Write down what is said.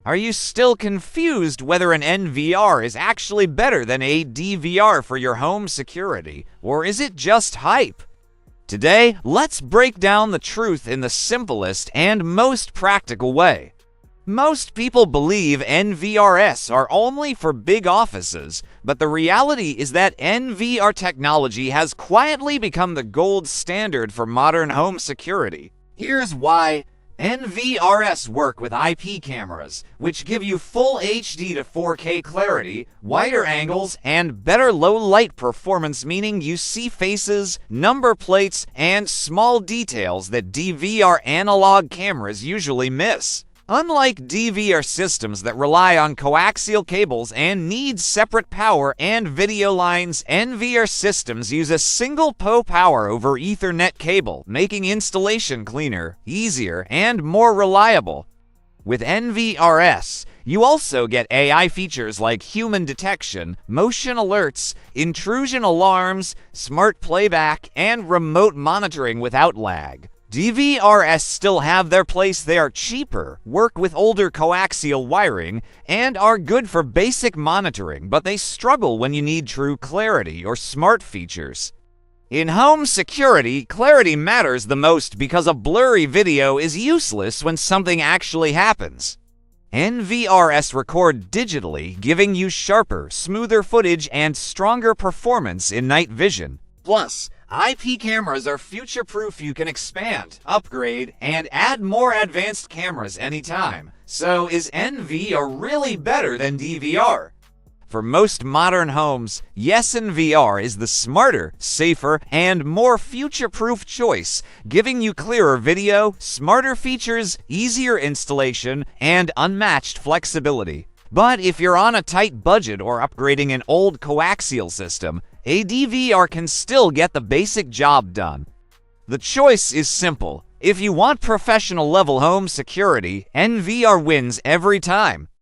Are you still confused whether an NVR is actually better than a DVR for your home security, or is it just hype? Today, let's break down the truth in the simplest and most practical way. Most people believe NVRs are only for big offices, but the reality is that NVR technology has quietly become the gold standard for modern home security. Here's why. NVRs work with IP cameras, which give you full HD to 4K clarity, wider angles, and better low-light performance, meaning you see faces, number plates, and small details that DVR analog cameras usually miss. Unlike DVR systems that rely on coaxial cables and need separate power and video lines, NVR systems use a single power over Ethernet cable, making installation cleaner, easier, and more reliable. With NVRs, you also get AI features like human detection, motion alerts, intrusion alarms, smart playback, and remote monitoring without lag. DVRs still have their place. They are cheaper, work with older coaxial wiring, and are good for basic monitoring, but they struggle when you need true clarity or smart features. In home security, clarity matters the most because a blurry video is useless when something actually happens. NVRs record digitally, giving you sharper, smoother footage and stronger performance in night vision. Plus, IP cameras are future-proof. You can expand, upgrade, and add more advanced cameras anytime. So is NVR really better than DVR? For most modern homes, yes, NVR is the smarter, safer, and more future-proof choice, giving you clearer video, smarter features, easier installation, and unmatched flexibility. But if you're on a tight budget or upgrading an old coaxial system, a DVR can still get the basic job done. The choice is simple. If you want professional-level home security, NVR wins every time.